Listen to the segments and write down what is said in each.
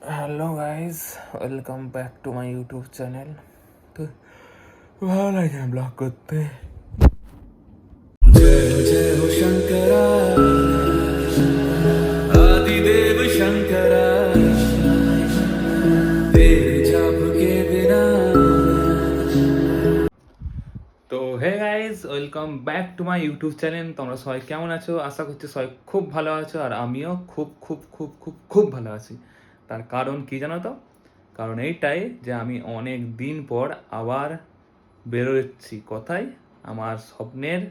Hello guys, welcome back to my YouTube channel. তো ভালো লাগে না ব্লগ করতে। জয় জয় হো শঙ্করা, আদিদেব শঙ্করা, তেরে জাপ কে বিনা। তো hey guys, welcome back to my YouTube channel. তোমরা সবাই কেমন আছো? আশা করছি সবাই খুব ভালো আছো, আর আমিও খুব খুব খুব খুব খুব ভালো আছি। তার কারণ কি জানো তো? কারণ এইটাই যে আমি অনেক দিন পর আবার বেরোচ্ছি। কোথায়? আমার স্বপ্নের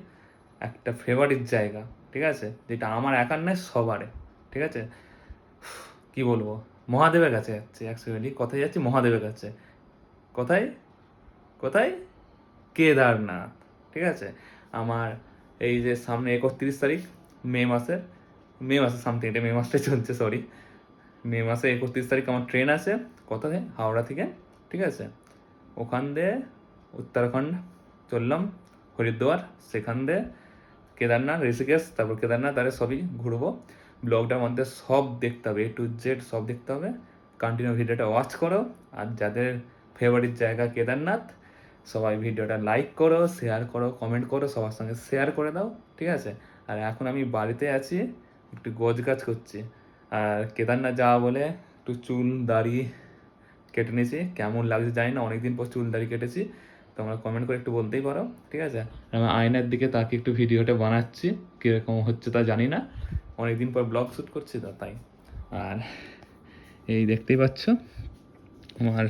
একটা ফেভারিট জায়গা, ঠিক আছে, যেটা আমার একার নয়, সবারে, ঠিক আছে। কি বলবো, মহাদেবের কাছে যাচ্ছি। অ্যাকচুয়ালি কোথায় যাচ্ছি? মহাদেবের কাছে। কোথায়? কোথায়? কেদারনাথ, ঠিক আছে। আমার এই যে সামনে 31 তারিখ মে মাসের সামথিং, এটা মে মাসটাই চলছে, সরি। মে মাসে 31 তারিখ আমার ট্রেন আছে। কোথায়? হাওড়া থেকে, ঠিক আছে। ওখান দিয়ে উত্তরাখণ্ড চললাম, হরিদ্বার, সেখান দিয়ে কেদারনাথ, ঋষিকেশ, তারপর কেদারনাথ, আরে সবই ঘুরবো। ব্লগটার মধ্যে সব দেখতে হবে, A to Z সব দেখতে হবে। কন্টিনিউ ভিডিওটা ওয়াচ করো। আর যাদের ফেভারিট জায়গা কেদারনাথ, সবাই ভিডিওটা লাইক করো, শেয়ার করো, কমেন্ট করো, সবার সঙ্গে শেয়ার করে দাও, ঠিক আছে। আর এখন আমি বাড়িতে আছি, একটু গোছ গাছ করছি। আর কেদারনাথ যাওয়া বলে একটু চুল দাড়ি কেটে নিয়েছি। কেমন লাগছে জানি না, অনেকদিন পর চুল দাড়ি কেটেছি। তোমরা কমেন্ট করে একটু বলতেই পারো, ঠিক আছে। আমি আয়নার দিকে তাকিয়ে একটু ভিডিওটা বানাচ্ছি, কীরকম হচ্ছে তা জানি না, অনেকদিন পর ব্লগ শ্যুট করছি তো তাই। আর এই দেখতেই পাচ্ছ আমার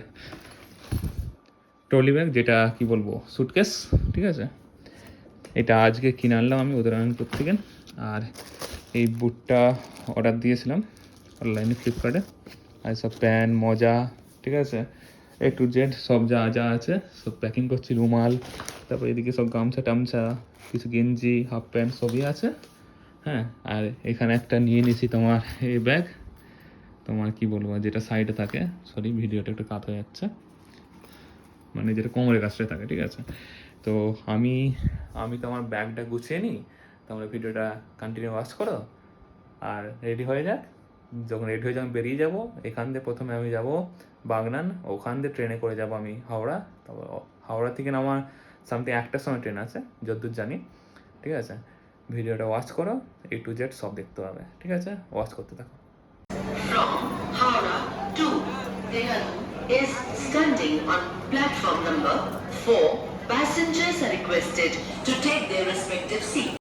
ট্রলি ব্যাগ, যেটা কি বলবো, সুটকেস, ঠিক আছে। এটা আজকে কিনে আনলাম আমি উদয়নারায়ণপুর থেকে। আর এই বুটটা অর্ডার দিয়েছিলাম অনলাইনে, ফ্লিপকার্টে। আর সব প্যান্ট, মজা, ঠিক আছে, A to Z সব যা যা আছে সব প্যাকিং করছি। রুমাল, তারপর এদিকে সব গামছা টামছা, কিছু গেঞ্জি, হাফ প্যান্ট সবই আছে। হ্যাঁ, আর এখানে একটা নিয়ে নিয়েছি তোমার এই ব্যাগ, তোমার কি বলবো, যেটা সাইডে থাকে, সরি ভিডিওটা একটু কাত হয়ে যাচ্ছে, মানে যেটা কোমরের কাছটায় থাকে, ঠিক আছে। তো আমি আমি তোমার ব্যাগটা গুছিয়ে নিই, তোমরা ভিডিওটা কন্টিনিউ ওয়াচ করো। আর রেডি হয়ে যাক। যখন রেডি হয়ে যাক আমি বেরিয়ে যাব। এখান দিয়ে প্রথমে আমি যাব বাগনান, ওখান দিয়ে ট্রেনে করে যাব আমি হাওড়া। তারপর হাওড়া থেকে আমার সামথিং 1টার সময় ট্রেন আছে যতদূর জানি, ঠিক আছে। ভিডিওটা ওয়াচ করো, A to Z সব দেখতে হবে, ঠিক আছে। ওয়াচ করতে থাকো। From Howrah to Dehradun is standing on platform number 4. Passengers are requested to take their respective seats.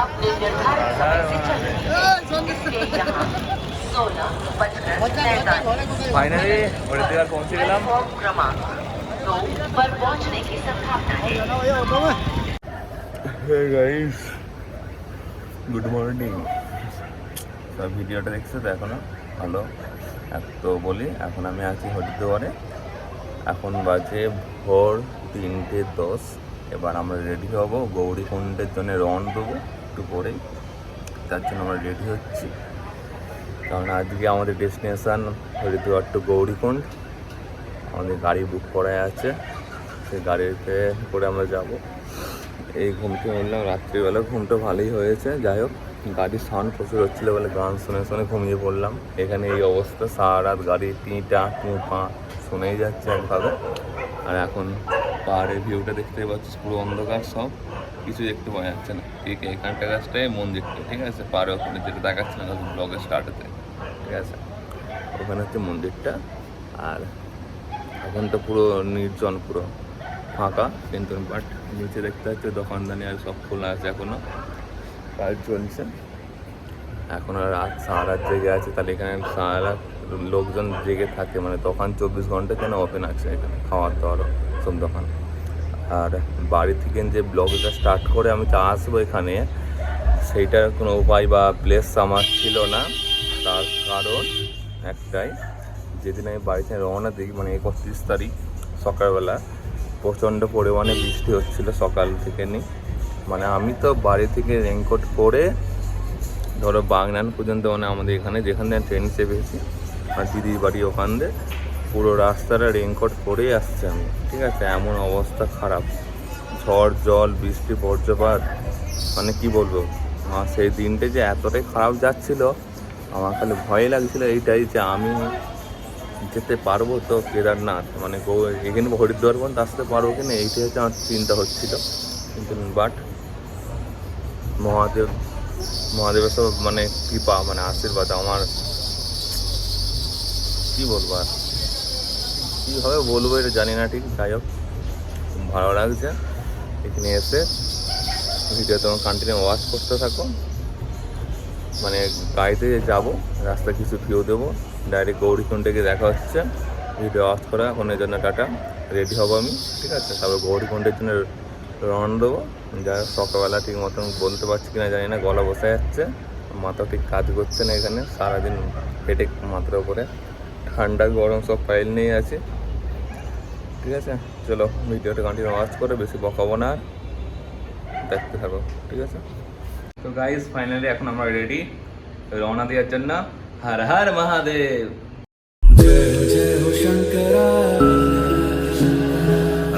अपने निर्धारित समय से चल रही है, इसलिए यहाँ 16:43 ফাইনালি হরিদ্বার পৌঁছে গেলাম। प्लेटफॉर्म क्रमांक 2 पर पहुंचने की संभावना है। Hey guys, good morning. সব ভিডিওটা দেখছো তো এখনো? ভালো। তো বলি, এখন আমি আছি হরিদ্বারে। এখন বাজে ভোর 3:10। এবার আমরা রেডি হব, গৌরীকুণ্ডের জন্য রওনা দেবো একটু পরেই। তার জন্য আমরা রেডি হচ্ছি, কারণ আজকে আমাদের ডেস্টিনেশান হরিদ্বার টু গৌরীকুণ্ড। আমাদের গাড়ি বুক করা আছে, সেই গাড়িতে করে আমরা যাব। এই ঘুমটা বললাম, রাত্রিবেলা ঘুমটা ভালোই হয়েছে। যাই হোক, গাড়ির সাউন্ড প্রচুর হচ্ছিলো বলে গান শুনে শুনে ঘুমিয়ে পড়লাম। এখানে এই অবস্থা, সারা রাত গাড়ির টিঁটা টুঁপা শুনেই যাচ্ছে একভাবে। আর এখন পাহাড়ের ভিউটা দেখতে পাচ্ছিস, পুরো অন্ধকার, সব কিছু দেখতে পাওয়া যাচ্ছে না। ঠিক এখানটা গাছটায় মন্দিরটা, ঠিক আছে, পাহাড়ে ওখানে যেটা দেখাচ্ছে না ব্লগের স্টার্টেতে, ঠিক আছে, ওখানে হচ্ছে মন্দিরটা। আর এখন তো পুরো নির্জন, পুরো ফাঁকা, কিন্তু বাট নিচে দেখতে হচ্ছে দোকানদানি আর সব খোলা আছে, এখনও কাজ চলছে। এখন আর রাত, সারা রাত জেগে আছে, তাহলে এখানে সারা রাত লোকজন জেগে থাকে, মানে দোকান 24 ঘন্টা যেন ওপেন আছে এখানে, খাওয়ার দাওয়ারও সব দোকান। আর বাড়ি থেকে যে ব্লগটা স্টার্ট করে আমি তো আসবো এখানে, সেইটার কোনো উপায় বা প্লেস আমার ছিল না। তার কারণ একটাই, যেদিন আমি বাড়ি থেকে রওনা দিই, মানে 31 তারিখ সকালবেলা প্রচণ্ড পরিমাণে বৃষ্টি হচ্ছিল সকাল থেকে নিয়ে। মানে আমি তো বাড়ি থেকে রেনকোট পরে ধরো বাগনান পর্যন্ত, মানে আমাদের এখানে যেখান থেকে ট্রেন চেপেছি, আর দিদির বাড়ি ওখান দিয়ে পুরো রাস্তাটা রেইনকোট পরেই আসছে আমি, ঠিক আছে? এমন অবস্থা খারাপ, ঝড় জল বৃষ্টি বজ্রপাত, মানে কি বলবো। আমার সেই দিনটা যে এতটাই খারাপ যাচ্ছিল, আমার খালি ভয় লাগছিল এইটাই যে আমি যেতে পারবো তো কেদারনাথ, মানে এখানে হরিদ্বার পর্যন্ত আসতে পারবো কিনা, এইটাই হচ্ছে আমার চিন্তা হচ্ছিল। কিন্তু বাট মহাদেবের সব মানে কৃপা, মানে আশীর্বাদ, আমার কি বলবো আর কীভাবে বলবো এটা জানি না ঠিক। যাই হোক, ভালো লাগছে এখানে এসে। ভিডিও তোমার কন্টিনিউ ওয়াচ করতে থাকো। মানে গাড়িতে যাব, রাস্তা কিছু ভিউ দেবো, ডাইরেক্ট গৌরীকুণ্ডে গিয়ে দেখা হচ্ছে। ভিডিও ওয়াচ করা এখনের জন্য টাটা, রেডি হবো আমি, ঠিক আছে? তারপর গৌরীকুণ্ডের জন্য রওনা দেবো। যা সকালবেলা ঠিক মতন বলতে পারছি কিনা জানি না, গলা বসে যাচ্ছে, মাথা ঠিক কাজ করছে না এখানে, সারাদিন হেডেক মাথার উপরে, ঠান্ডা গরম সব ফাইল নিয়ে আছে, ঠিক আছে? চলো ভিডিওটা কন্টিনিউ ওয়াচ করে, বেশি বকাবো না, দেখতে থাকো, ঠিক আছে? তো গাইস ফাইনালি এখন আমরা রেডি রওনা দেওয়ার জন্য। হর হর মহাদেব। जय जय हो शंकरा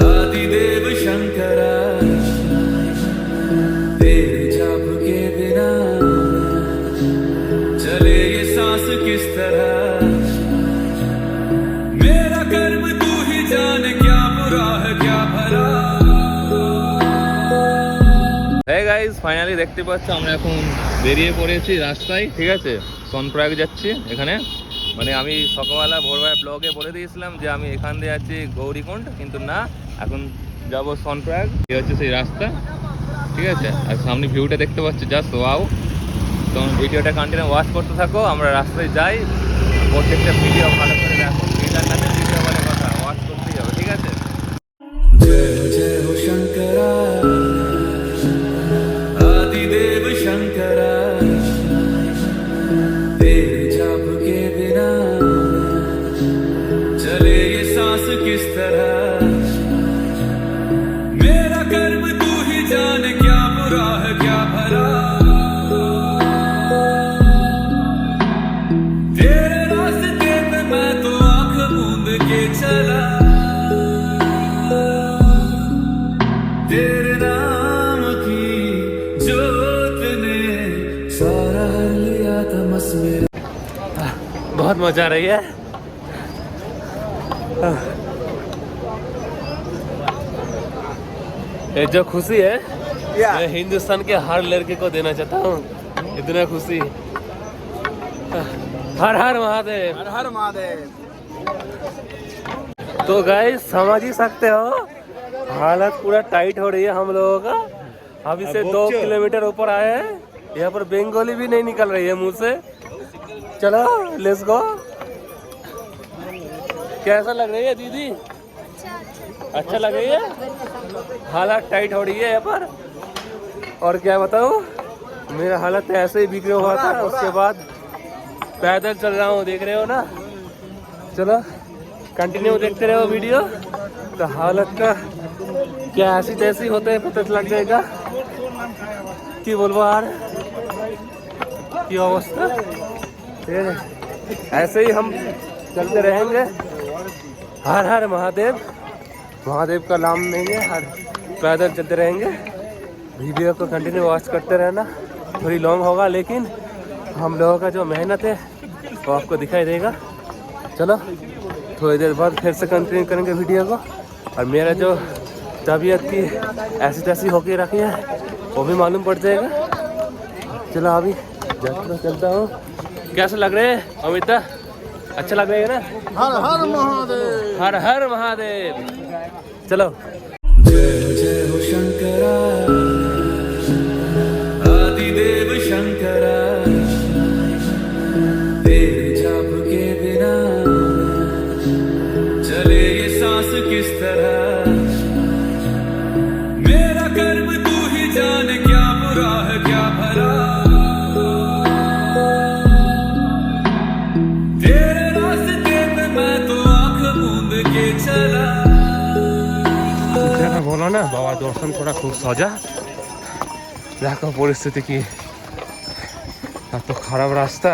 आदिदेव शंकरा तेरे जाप के बिना चले ये सांस किस तरह मेरा कर्म तू ही जाने क्या बुरा है क्या भला। হ্যাঁ গাইস ফাইনালি দেখতে পাচ্ছ আমরা এখন বেরিয়ে পড়েছি রাস্তায়, ঠিক আছে? সোনপ্রয়াগ যাচ্ছি। এখানে মানে আমি সকালবেলা ভোরবেলা ব্লগে বলে দিয়েছিলাম যে আমি এখান দিয়ে যাচ্ছি গৌরীকুণ্ড, কিন্তু না, এখন যাব সোনপ্রয়াগ। এই হচ্ছে সেই রাস্তা, ঠিক আছে? আর সামনে ভিউটা দেখতে পাচ্ছ, জাস্ট ওয়াও। তো ভিডিওটা কন্টিনিউ ওয়াচ করতে থাকো, আমরা রাস্তায় যাই, প্রত্যেকটা ভিডিও ভালো করে দেখো। কেদারনাথের ভিডিও বলে কথা, ওয়াচ করতেই হবে, ঠিক আছে? जय जय हो शंकरा आदिदेव शंकरा तेरे जाप के बिना चले ये सांस किस तरह मेरा कर्म तू ही जाने क्या बुरा है क्या भला। तेरे रास्ते पे मैं तो आंख मूंद के चला, तेरे नाम की जोत ने सारा हर लिया तमस में। बहुत मजा आ रही है। ये जो खुशी है मैं हिंदुस्तान के हर लड़के को देना चाहता हूँ, इतना खुशी। हर हर महादेव, हर हर महादेव। तो गाइस समझ ही सकते हो, हालत पूरा टाइट हो रही है हम लोगों का। अभी से 2 किलोमीटर ऊपर आए हैं, यहाँ पर बंगाली भी नहीं निकल रही है मुंह से। चलो लेट्स गो। कैसा लग रही है दीदी? अच्छा लग रही है? हालत टाइट हो रही है यहाँ पर। और क्या बताऊँ, मेरा हालत ऐसे ही बिगड़ा हुआ था, उसके बाद पैदल चल रहा हूँ, देख रहे हो ना। चलो कंटिन्यू देखते रहो वीडियो, तो हालत का क्या ऐसी तैसी होते हैं पता लग जाएगा। कि बोलबो আর की अवस्था, ऐसे ही हम चलते रहेंगे। हर हर महादेव, महादेव का नाम लेंगे, हर पैदल चलते रहेंगे। वीडियो को कंटिन्यू वॉच करते रहना, थोड़ी लॉन्ग होगा लेकिन हम लोगों का जो मेहनत है वो आपको दिखाई देगा। चलो थोड़ी देर बाद फिर से कंटिन्यू करेंगे वीडियो को। और मेरा जो तबीयत की ऐसी तैसी होके रखी है वो भी मालूम पड़ जाएगा। चलो अभी चलता हूँ। कैसे लग रहे हैं अमिता? अच्छा लग रहा है ना? हर हर महादेव, हर हर महादेव। चलो। जय जय हो शंकरा आदिदेव शंकरा तेरे जाप के बिना चले ये सांस किस तरह मेरा कर्म तू ही जाने क्या बुरा है क्या भला। तेरे रास्ते पे मैं तो आंख मूंद के चला। বলো না বাবার দর্শন করা খুব সহজা। দেখো পরিস্থিতি কি, এত খারাপ রাস্তা,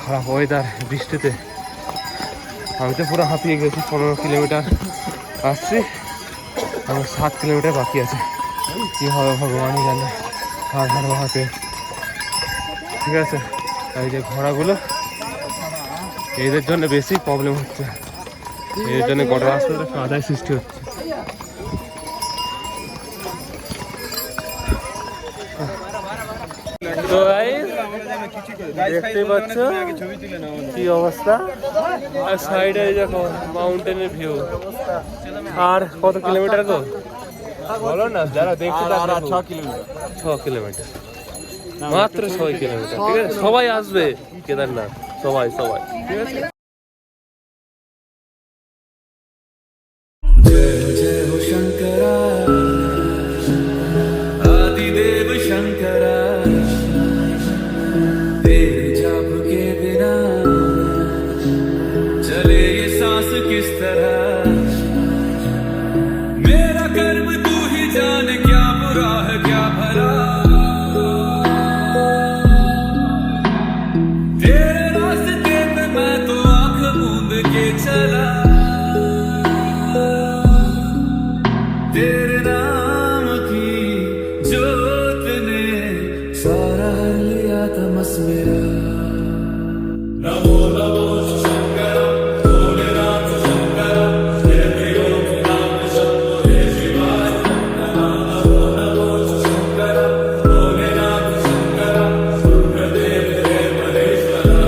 খারাপ ওয়েদার, বৃষ্টিতে আমি তো পুরো হাঁপিয়ে গেছি, 15 কিলোমিটার আসছি, আমার 7 কিলোমিটার বাকি আছে। কী হবে ভগবানই জানে, হাড় হাড় হাতে। ঠিক আছে, এই যে ঘোড়াগুলো, এদের জন্য বেশি প্রবলেম হচ্ছে, এর জন্য গোটা রাস্তাটা কাদায় সৃষ্টি হচ্ছে। তো দেখতে পাচ্ছ কি অবস্থা, আর সাইডে দেখো মাউন্টেনের ভিউ। আর কত কিলোমিটার গো বলো না, যারা দেখতে 6 কিলোমিটার, মাত্র 6 কিলোমিটার। ঠিক আছে, সবাই আসবে কেদারনাথ, সবাই সবাই। ঠিক আছে, जय जय हो शंकरा, आदिदेव शंकरा, तेरे जाप के बिना चले ये सांस किस तरह। मेरा कर्म तू ही जाने, क्या बुरा है क्या भला, तेरे रास्ते पे मैं तो आंख मूंद के चला। तेरे नाम की जोत ने सारा हर लिया तमस मेरा। नमो नमो शंकर भोलेनाथ शंकर, हे प्रियो नाम शंभो हे शिवाय। नमो नमो शंकर भोलेनाथ शंकर, रुद्रदेव हे महेश्वरा।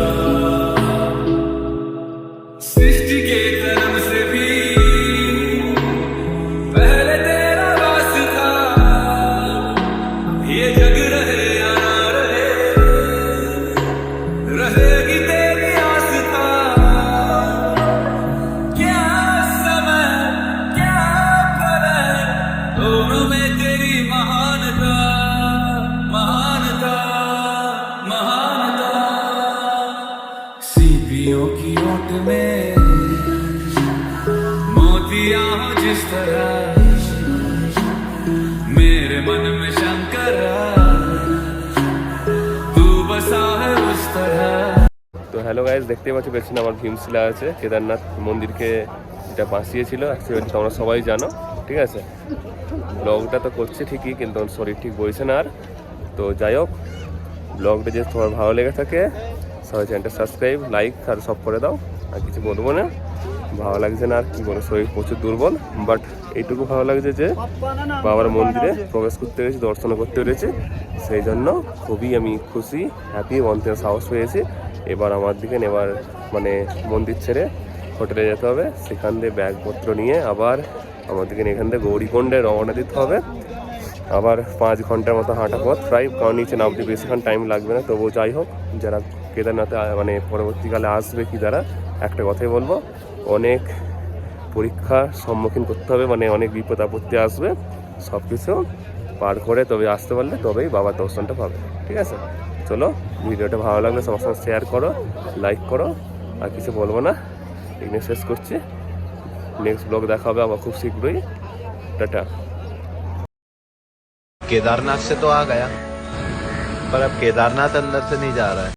सृष्टि के कर्म से भी पहले तेरा वास था, ये जग रहे या ना रहे, रहेगी तेरी आस्था। क्या समय क्या प्रलय, दोनों में तेरी महानता महानता महानता। सीपियों की ओट में मोतियां हो जिस तरह, मेरे मन में शंकरा तू बसा है उस तरह। তো হ্যালো গাইজ, দেখতেই পাচ্ছ পেছনে আমার ভীমশিলা আছে, কেদারনাথ মন্দিরকে যেটা বাঁচিয়েছিল অ্যাকচুয়ালি তোমরা সবাই জানো। ঠিক আছে, ব্লগটা তো করছে ঠিকই, কিন্তু ওর শরীর ঠিক বইছে না আর। তো যাই হোক, ব্লগটা যদি তোমার ভালো লেগে থাকে সবাই চ্যানেলটা সাবস্ক্রাইব, লাইক আর সব করে দাও। আর কিছু বলবো না, ভালো লাগছে না আর কি বলো, শরীর প্রচুর দুর্বল। বাট এইটুকু ভালো লাগছে যে বাবার মন্দিরে প্রবেশ করতে পেরেছি, দর্শন করতে পেরেছি, সেই জন্য খুবই আমি খুশি, হ্যাপি, মন্দিরে সাহস পেয়েছি। এবার আমার দিকে এবার মানে মন্দির ছেড়ে হোটেলে যেতে হবে, সেখান দিয়ে ব্যাগপত্র নিয়ে আবার আমাদেরকে এখান থেকে গৌরীকুণ্ডে রওনা দিতে হবে। আবার 5 ঘন্টার মতো হাঁটা পথ প্রায়, কারণ নিচে নামতে বেশিক্ষণ টাইম লাগবে না। তবুও যাই হোক, যারা কেদারনাথে মানে পরবর্তীকালে আসবে কি যারা, একটা কথাই বলবো, অনেক পরীক্ষার সম্মুখীন করতে হবে, মানে অনেক বিপদ আপত্তি আসবে, সব কিছু পার করে তবে আসতে পারলে তবেই বাবার দর্শনটা পাবে। ঠিক আছে, চলো, ভিডিওটা ভালো লাগলে সবার সঙ্গে শেয়ার করো, লাইক করো। আর কিছু বলবো না, এখানে শেষ করছি। নেক্সট ব্লগ দেখা হবে আবার খুব শীঘ্রই। টাটা। केदारनाथ से तो आ गया, पर अब केदारनाथ अंदर से नहीं जा रहा है।